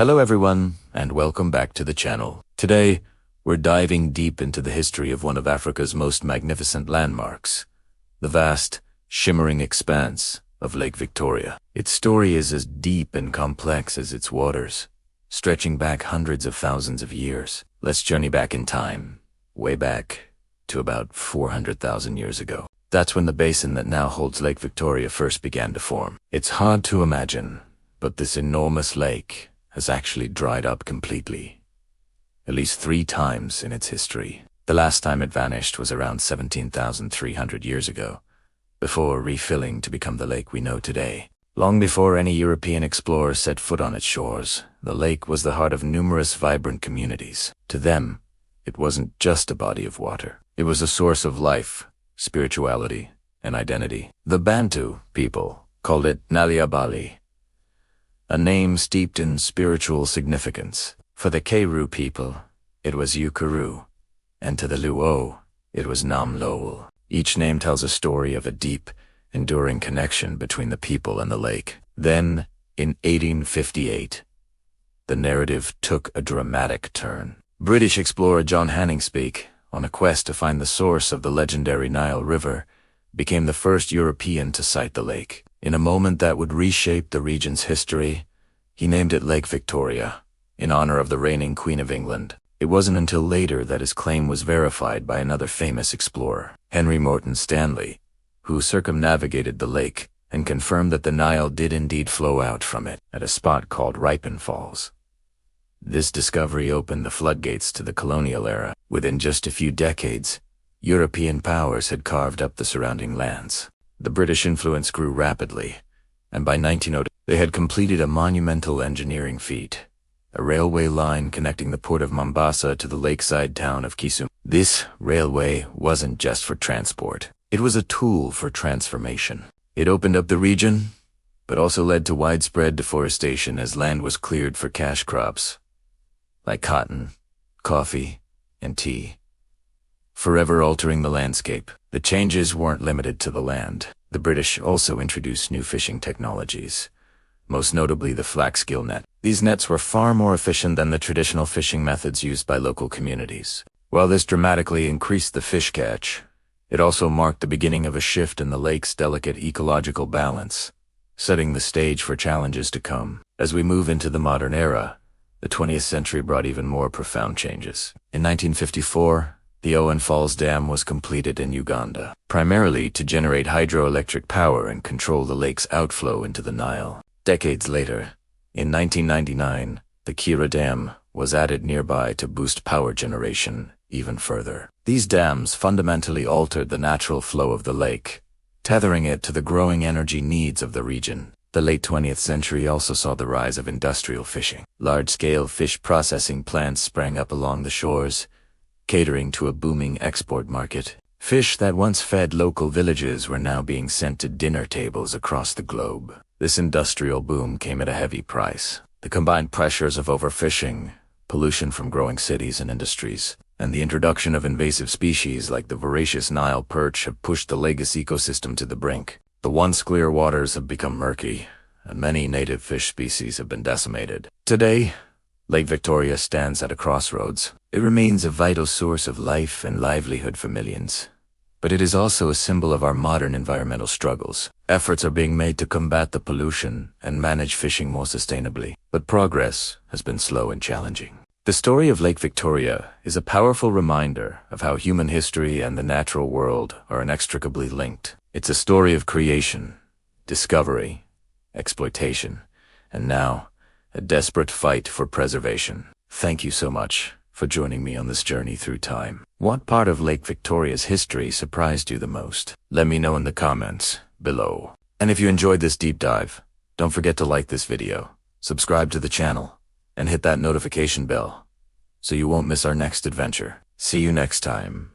Hello everyone, and welcome back to the channel. Today, we're diving deep into the history of one of Africa's most magnificent landmarks, the vast, shimmering expanse of Lake Victoria. Its story is as deep and complex as its waters, stretching back hundreds of thousands of years. Let's journey back in time, way back to about 400,000 years ago. That's when the basin that now holds Lake Victoria first began to form. It's hard to imagine, but this enormous lake has actually dried up completely, at least 3 times in its history. The last time it vanished was around 17,300 years ago, before refilling to become the lake we know today. Long before any European explorer set foot on its shores, the lake was the heart of numerous vibrant communities. To them, it wasn't just a body of water. It was a source of life, spirituality, and identity. The Bantu people called it Nalubaale, a name steeped in spiritual significance. For the Keru people, it was Ukerewe, and to the Luo, it was Nalubaale. Each name tells a story of a deep, enduring connection between the people and the lake. Then, in 1858, the narrative took a dramatic turn. British explorer John Hanning Speke, on a quest to find the source of the legendary Nile River, became the first European to sight the lake. In a moment that would reshape the region's history, he named it Lake Victoria, in honor of the reigning Queen of England. It wasn't until later that his claim was verified by another famous explorer, Henry Morton Stanley, who circumnavigated the lake and confirmed that the Nile did indeed flow out from it at a spot called Ripon Falls. This discovery opened the floodgates to the colonial era. Within just a few decades, European powers had carved up the surrounding lands. The British influence grew rapidly, and by 1902, they had completed a monumental engineering feat, a railway line connecting the port of Mombasa to the lakeside town of Kisumu. This railway wasn't just for transport. It was a tool for transformation. It opened up the region, but also led to widespread deforestation as land was cleared for cash crops, like cotton, coffee, and tea, forever altering the landscape. The changes weren't limited to the land. The British also introduced new fishing technologies, most notably the flax-gill net. These nets were far more efficient than the traditional fishing methods used by local communities. While this dramatically increased the fish catch, it also marked the beginning of a shift in the lake's delicate ecological balance, setting the stage for challenges to come. As we move into the modern era, the 20th century brought even more profound changes. In 1954, the Owen Falls Dam was completed in Uganda, primarily to generate hydroelectric power and control the lake's outflow into the Nile. Decades later, in 1999, the Kira Dam was added nearby to boost power generation even further. These dams fundamentally altered the natural flow of the lake, tethering it to the growing energy needs of the region. The late 20th century also saw the rise of industrial fishing. Large-scale fish processing plants sprang up along the shores, catering to a booming export market. Fish that once fed local villages were now being sent to dinner tables across the globe. This industrial boom came at a heavy price. The combined pressures of overfishing, pollution from growing cities and industries, and the introduction of invasive species like the voracious Nile perch have pushed the lake's ecosystem to the brink. The once clear waters have become murky, and many native fish species have been decimated. Today, Lake Victoria stands at a crossroads. It remains a vital source of life and livelihood for millions, but it is also a symbol of our modern environmental struggles. Efforts are being made to combat the pollution and manage fishing more sustainably, but progress has been slow and challenging. The story of Lake Victoria is a powerful reminder of how human history and the natural world are inextricably linked. It's a story of creation, discovery, exploitation, and now, a desperate fight for preservation. Thank you so much for joining me on this journey through time. What part of Lake Victoria's history surprised you the most? Let me know in the comments below. And if you enjoyed this deep dive, don't forget to like this video, subscribe to the channel, and hit that notification bell so you won't miss our next adventure. See you next time.